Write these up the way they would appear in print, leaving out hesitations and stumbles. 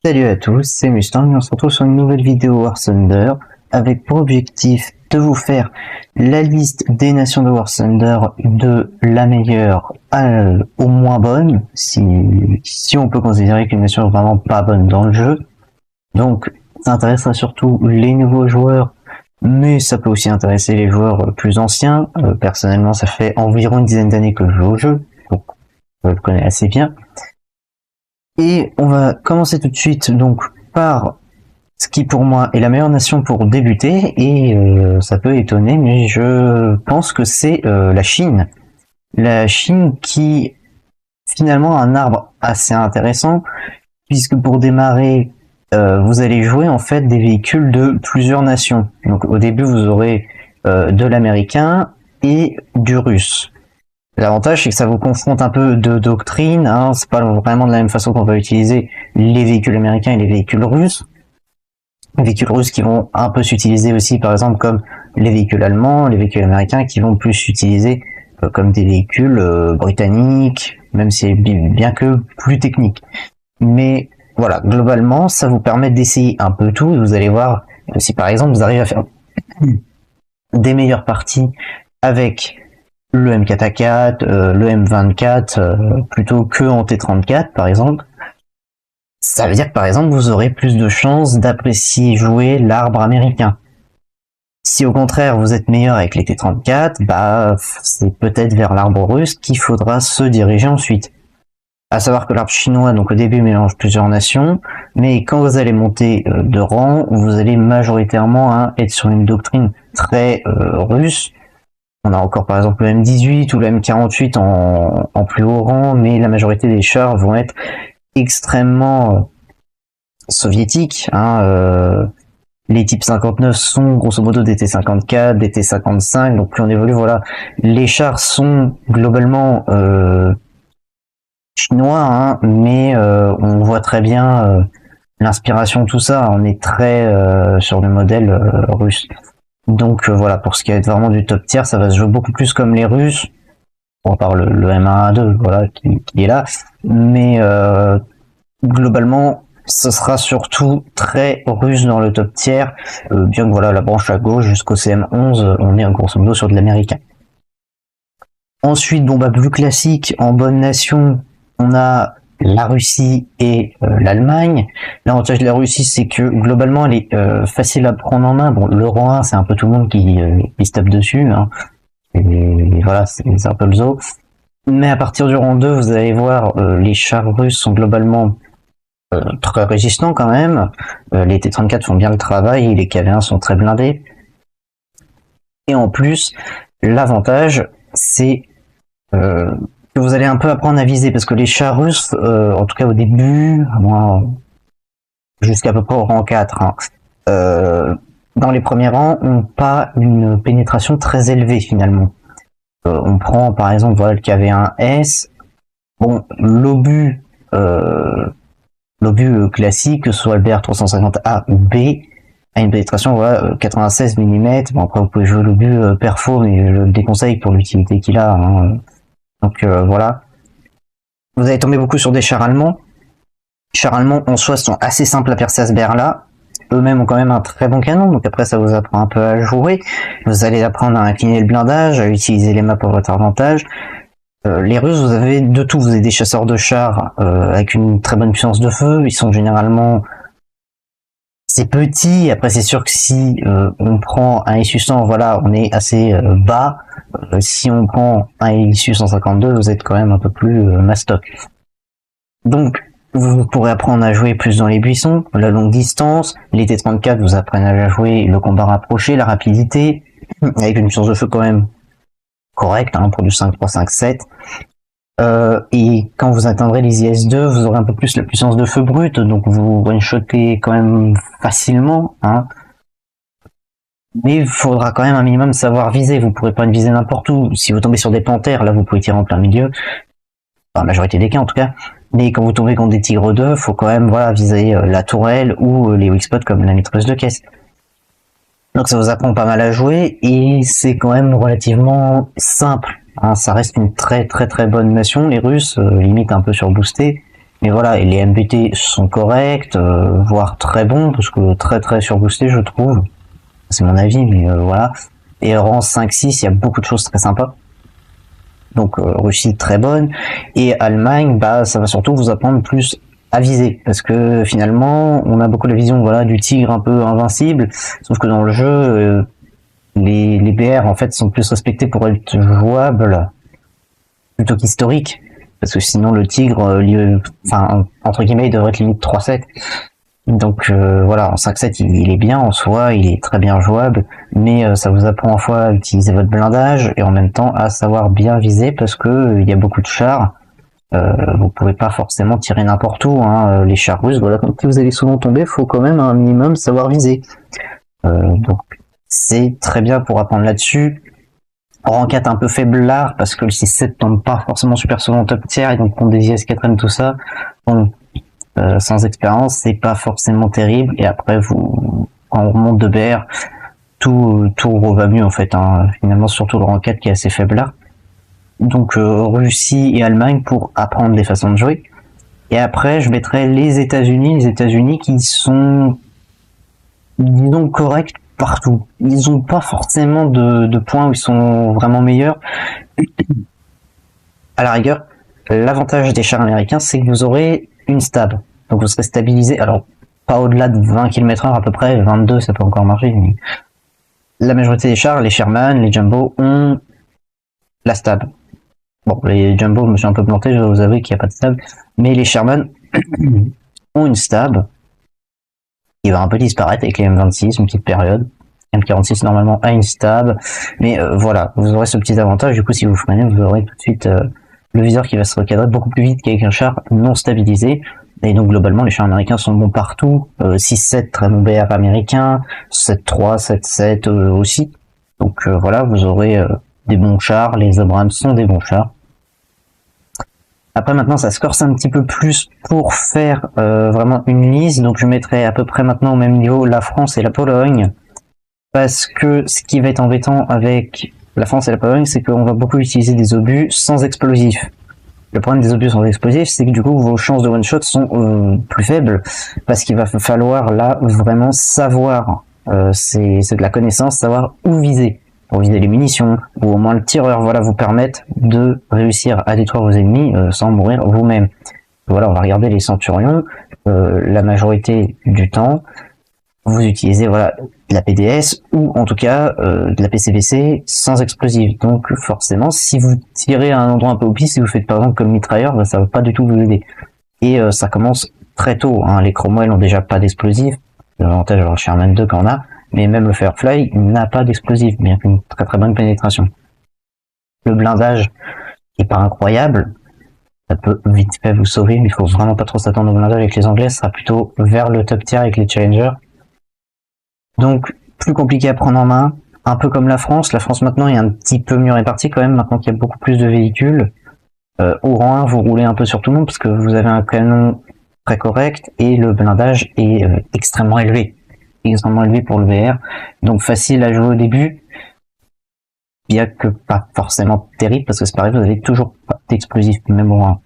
Salut à tous, c'est Mustang et on se retrouve sur une nouvelle vidéo War Thunder avec pour objectif de vous faire la liste des nations de War Thunder de la meilleure au moins bonne, si on peut considérer qu'une nation est vraiment pas bonne dans le jeu. Donc ça intéressera surtout les nouveaux joueurs, mais ça peut aussi intéresser les joueurs plus anciens. Personnellement, ça fait environ une dizaine d'années que je joue au jeu, donc je le connais assez bien. Et on va commencer tout de suite donc par ce qui pour moi est la meilleure nation pour débuter, et ça peut étonner, mais je pense que c'est la Chine. La Chine qui finalement a un arbre assez intéressant, puisque pour démarrer, vous allez jouer en fait des véhicules de plusieurs nations. Donc au début vous aurez de l'américain et du russe. L'avantage, c'est que ça vous confronte un peu de doctrine, hein. C'est pas vraiment de la même façon qu'on va utiliser les véhicules américains et les véhicules russes. Les véhicules russes qui vont un peu s'utiliser aussi, par exemple, comme les véhicules allemands, les véhicules américains qui vont plus s'utiliser comme des véhicules britanniques, même si c'est bien que plus technique. Mais voilà, globalement, ça vous permet d'essayer un peu tout. Vous allez voir si par exemple vous arrivez à faire des meilleures parties avec le M4A4, le M24 plutôt que en T34 par exemple, ça veut dire que par exemple vous aurez plus de chances d'apprécier jouer l'arbre américain. Si au contraire vous êtes meilleur avec les T34, bah c'est peut-être vers l'arbre russe qu'il faudra se diriger ensuite. À savoir que l'arbre chinois, donc au début mélange plusieurs nations, mais quand vous allez monter de rang, vous allez majoritairement être sur une doctrine très russe. On a encore par exemple le M18 ou le M48 en plus haut rang, mais la majorité des chars vont être extrêmement soviétiques. Les types 59 sont grosso modo des T54, des T55, donc plus on évolue, voilà. Les chars sont globalement chinois, mais on voit très bien l'inspiration, tout ça. On est très sur le modèle russe. Donc voilà, pour ce qui est vraiment du top tier, ça va se jouer beaucoup plus comme les Russes, à part le M1A2, voilà, qui est là, mais globalement, ce sera surtout très russe dans le top tier, bien que voilà, la branche à gauche jusqu'au CM11, on est grosso modo sur de l'américain. Ensuite, bon bah plus classique, en bonne nation, on a la Russie et l'Allemagne. L'avantage de la Russie, c'est que globalement, elle est facile à prendre en main. Bon, l'Euro 1, c'est un peu tout le monde qui se tape dessus, hein. Et voilà, c'est un peu le zoo. Mais à partir du rang 2, vous allez voir, les chars russes sont globalement très résistants quand même. Les T-34 font bien le travail, les KV-1 sont très blindés. Et en plus, l'avantage, c'est que vous allez un peu apprendre à viser, parce que les chars russes, en tout cas au début, jusqu'à peu près au rang 4, dans les premiers rangs, ont pas une pénétration très élevée finalement. On prend par exemple voilà, le KV1S, bon, l'obus classique, que ce soit le BR350A ou B, a une pénétration voilà, 96 mm. Bon, après vous pouvez jouer l'obus perfo, mais je le déconseille pour l'utilité qu'il a, hein. Donc voilà. Vous allez tomber beaucoup sur des chars allemands. Les chars allemands en soi sont assez simples à percer à ce BR-là. Eux-mêmes ont quand même un très bon canon, donc après ça vous apprend un peu à jouer. Vous allez apprendre à incliner le blindage, à utiliser les maps pour votre avantage. Les Russes, vous avez de tout. Vous avez des chasseurs de chars avec une très bonne puissance de feu. Ils sont généralement... C'est petit. Après c'est sûr que si on prend un ISU-100, voilà, on est assez bas. Si on prend un ISU 152, vous êtes quand même un peu plus mastoc. Donc, vous pourrez apprendre à jouer plus dans les buissons, la longue distance. Les T-34 vous apprennent à jouer le combat rapproché, la rapidité, avec une puissance de feu quand même correcte, pour du 5.3, 5.7. Et quand vous atteindrez les IS-2, vous aurez un peu plus la puissance de feu brute, donc vous one-shotez quand même facilement, Mais il faudra quand même un minimum savoir viser. Vous pourrez pas viser n'importe où. Si vous tombez sur des panthères, là vous pouvez tirer en plein milieu. Enfin, la majorité des cas en tout cas. Mais quand vous tombez contre des tigres 2, faut quand même voilà, viser la tourelle ou les weak spots comme la mitrailleuse de caisse. Donc ça vous apprend pas mal à jouer et c'est quand même relativement simple. Ça reste une très très très bonne nation. Les Russes limitent un peu surboostés. Mais voilà, et les MBT sont corrects, voire très bons, parce que très surboostés, je trouve. C'est mon avis, mais voilà. Et rang 5-6, il y a beaucoup de choses très sympas. Donc Russie très bonne. Et Allemagne, bah ça va surtout vous apprendre plus à viser, parce que finalement, on a beaucoup la vision, voilà, du tigre un peu invincible, sauf que dans le jeu, les BR en fait sont plus respectés pour être jouables plutôt qu'historiques, parce que sinon le tigre, enfin entre guillemets, il devrait être limite 3-7. Donc voilà, en 5-7 il est bien en soi, il est très bien jouable, mais ça vous apprend à fois à utiliser votre blindage et en même temps à savoir bien viser, parce que il y a beaucoup de chars. Vous pouvez pas forcément tirer n'importe où, hein. Les chars russes, voilà, quand vous allez souvent tomber, faut quand même un minimum savoir viser. Donc c'est très bien pour apprendre là-dessus. Rang 4 un peu faiblard, parce que le 6-7 tombe pas forcément super souvent en top tier, et donc pour des IS-4M tout ça, bon, sans expérience, c'est pas forcément terrible, et après quand on remonte de BR, tout va mieux en fait, hein. Finalement surtout le rang 4 qui est assez faiblard. Donc Russie et Allemagne pour apprendre les façons de jouer. Et après je mettrai les États-Unis qui sont, disons, corrects partout. Ils ont pas forcément de points où ils sont vraiment meilleurs. À la rigueur, l'avantage des chars américains, c'est que vous aurez une stab. Donc vous serez stabilisé, alors pas au-delà de 20 km/h à peu près, 22 ça peut encore marcher. Mais la majorité des chars, les Sherman, les Jumbo, ont la stab. Bon, les Jumbo, je me suis un peu planté, je vais vous avouer qu'il n'y a pas de stab. Mais les Sherman ont une stab qui va un peu disparaître avec les M26, une petite période. M46 normalement a une stab, mais voilà, vous aurez ce petit avantage. Du coup, si vous freinez, vous aurez tout de suite le viseur qui va se recadrer beaucoup plus vite qu'avec un char non stabilisé. Et donc globalement, les chars américains sont bons partout. 6-7 très bon BR américain, 7-3, 7-7 aussi. Donc voilà, vous aurez des bons chars. Les Abrams sont des bons chars. Après maintenant ça se corse un petit peu plus pour faire vraiment une liste, donc je mettrai à peu près maintenant au même niveau la France et la Pologne, parce que ce qui va être embêtant avec la France et la Pologne, c'est qu'on va beaucoup utiliser des obus sans explosifs. Le problème des obus sans explosifs, c'est que du coup vos chances de one shot sont plus faibles, parce qu'il va falloir là vraiment savoir, c'est de la connaissance, savoir où viser. Pour viser les munitions, ou au moins le tireur, voilà, vous permettre de réussir à détruire vos ennemis sans mourir vous-même. Voilà, on va regarder les centurions, la majorité du temps, vous utilisez voilà de la PDS, ou en tout cas de la PCVC sans explosif. Donc forcément, si vous tirez à un endroit un peu au pif, si vous faites par exemple comme mitrailleur, bah, ça va pas du tout vous aider. Et ça commence très tôt, hein. Les Cromwell ont déjà pas d'explosif, l'avantage d'avoir le Sherman 2 quand on a, mais même le Firefly n'a pas d'explosif, bien qu'une très bonne pénétration. Le blindage est pas incroyable, ça peut vite fait vous sauver, mais il faut vraiment pas trop s'attendre au blindage avec les Anglais, ça sera plutôt vers le top tier avec les Challengers. Donc plus compliqué à prendre en main, un peu comme la France maintenant est un petit peu mieux réparti quand même, maintenant qu'il y a beaucoup plus de véhicules. Au rang 1 vous roulez un peu sur tout le monde parce que vous avez un canon très correct et le blindage est extrêmement élevé pour le VR, donc facile à jouer au début, bien que pas forcément terrible, parce que c'est pareil, vous avez toujours pas d'explosif, même au 1.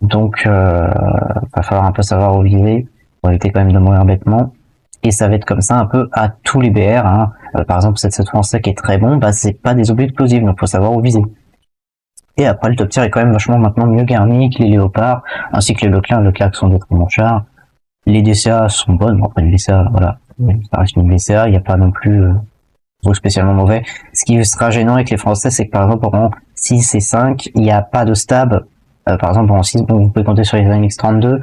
Donc va falloir un peu savoir où viser, pour éviter quand même de mourir bêtement, et ça va être comme ça un peu à tous les BR, hein. Par exemple cette français qui est très bon, bah c'est pas des objets explosifs, donc faut savoir où viser. Et après le top tier est quand même vachement maintenant mieux garni que les léopards, ainsi que les Leclerc qui sont des très bons chars. Les DCA sont bonnes, bon, après les DCA, voilà, ça reste une DCA, il n'y a pas non plus spécialement mauvais. Ce qui sera gênant avec les Français, c'est que par exemple en 6 et 5, il n'y a pas de stab. Par exemple en 6, bon, vous pouvez compter sur les AMX-32,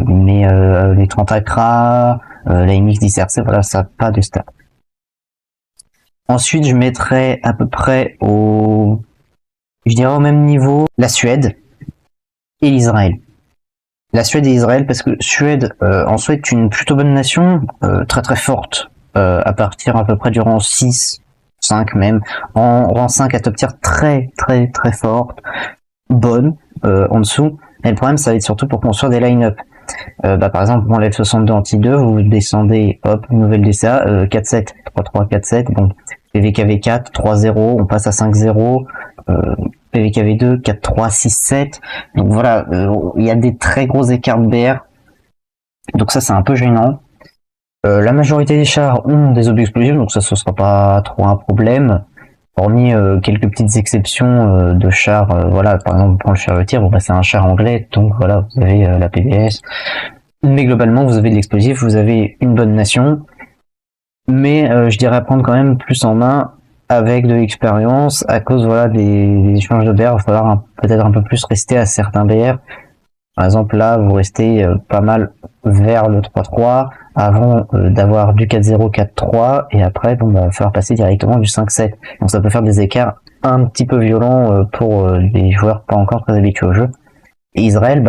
mais les 30 ACRA, la MX-10RC, voilà, ça n'a pas de stab. Ensuite, je mettrai à peu près je dirais au même niveau, la Suède et l'Israël. La Suède et Israël, parce que Suède, en soi, est une plutôt bonne nation, très forte, à partir à peu près du rang 6, 5 même, en rang 5 à top tier très forte, bonne, en dessous. Mais le problème, ça va être surtout pour construire des line-up. Par exemple, pour l'F 62 anti-2, vous descendez, hop, nouvelle DCA, 4-7, 3-3, 4-7, bon, VKV4, 3-0, on passe à 5-0, PVKV2, 4-3, 6-7. Donc voilà, il y a des très gros écarts de BR. Donc ça, c'est un peu gênant. La majorité des chars ont des objets explosifs, donc ça, ce sera pas trop un problème. Hormis quelques petites exceptions de chars, voilà, par exemple, pour le char de tir, bon, bah, c'est un char anglais, donc voilà, vous avez la PBS. Mais globalement, vous avez de l'explosif, vous avez une bonne nation. Mais je dirais à prendre quand même plus en main avec de l'expérience, à cause voilà des échanges de BR, il va falloir peut-être un peu plus rester à certains BR. Par exemple, là, vous restez pas mal vers le 3-3 avant d'avoir du 4-0, 4-3, et après, bon, bah, il va falloir passer directement du 5-7. Donc ça peut faire des écarts un petit peu violents pour des joueurs pas encore très habitués au jeu. Et Israël,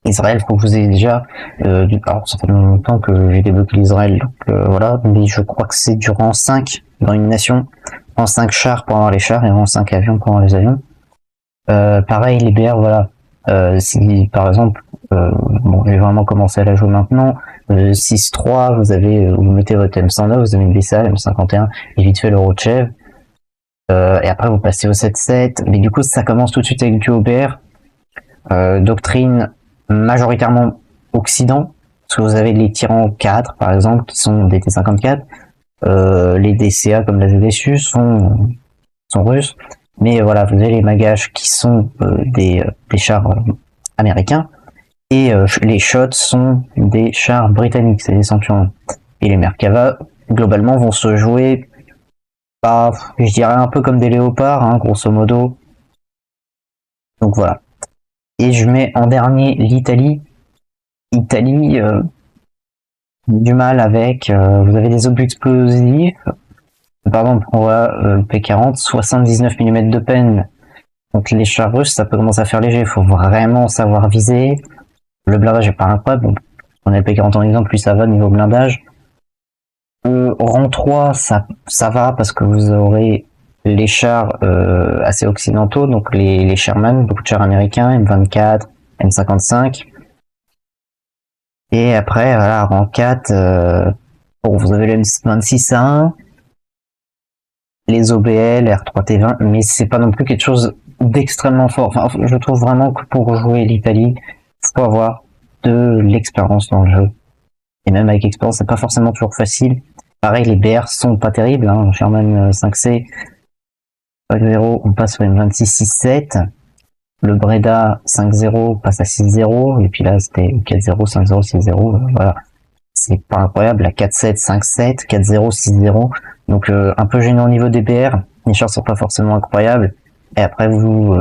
Israël, faut que vous ayez déjà... alors, ça fait longtemps que j'ai débloqué l'Israël, donc voilà, mais je crois que c'est du rang 5 dans une nation, rang 5 chars pour avoir les chars, et rang 5 avions pour avoir les avions. Pareil, les BR, voilà. Si par exemple, bon, j'ai vraiment commencé à la jouer maintenant, 6-3, vous mettez votre M109, vous avez une BCA, M51, et vite fait le Rochev, et après vous passez au 7-7, mais du coup ça commence tout de suite avec du OBR, doctrine majoritairement Occident, parce que vous avez les tyrans 4 par exemple, qui sont des T54, les DCA comme la ZSU sont russes, mais voilà, vous avez les Magash qui sont des chars américains, et les Shots sont des chars britanniques, c'est des Centurions. Et les Merkava, globalement, vont se jouer, pas, je dirais un peu comme des léopards, hein, grosso modo. Donc voilà. Et je mets en dernier l'Italie. Italie, du mal avec, vous avez des objets explosifs. Par exemple, on voit P40, 79 mm de peine. Donc les chars russes, ça peut commencer à faire léger, il faut vraiment savoir viser. Le blindage est pas incroyable, bon, on a le P40 en exemple, lui ça va niveau blindage. Rang 3, ça va parce que vous aurez les chars assez occidentaux, donc les Sherman, beaucoup de chars américains, M24, M55. Et après, voilà, rang 4, bon, vous avez le M26A1, les OBL, R3T20, mais c'est pas non plus quelque chose d'extrêmement fort. Enfin, je trouve vraiment que pour jouer l'Italie, faut avoir de l'expérience dans le jeu. Et même avec l'expérience, c'est pas forcément toujours facile. Pareil, les BR sont pas terribles, hein. Sherman 5C, 5-0, on passe au M26 6-7. Le Breda 5-0 passe à 6-0. Et puis là, c'était 4-0, 5-0, 6-0. Voilà. C'est pas incroyable. La 4-7, 5-7, 4-0, 6-0. Donc, un peu gênant au niveau des BR. Les chars sont pas forcément incroyables. Et après, vous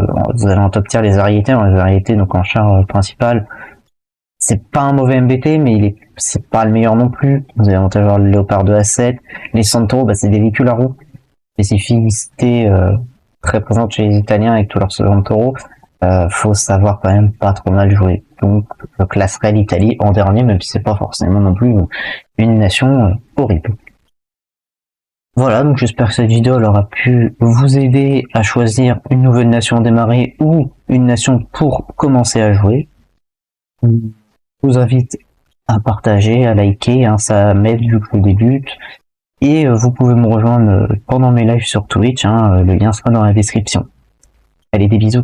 avez en top tier les variétés. Les variétés, donc en char principal, c'est pas un mauvais MBT, mais c'est pas le meilleur non plus. Vous avez avantage à avoir le Léopard 2 à 7. Les Santoro, bah, c'est des véhicules à roues. Spécificité très présente chez les Italiens avec tous leurs Santoro. Faut savoir quand même pas trop mal jouer. Donc, je classerai l'Italie en dernier, même si c'est pas forcément non plus une nation horrible. Voilà, donc j'espère que cette vidéo aura pu vous aider à choisir une nouvelle nation à démarrer ou une nation pour commencer à jouer. Je vous invite à partager, à liker, hein, ça m'aide vu que je débute. Et vous pouvez me rejoindre pendant mes lives sur Twitch, hein, le lien sera dans la description. Allez, des bisous.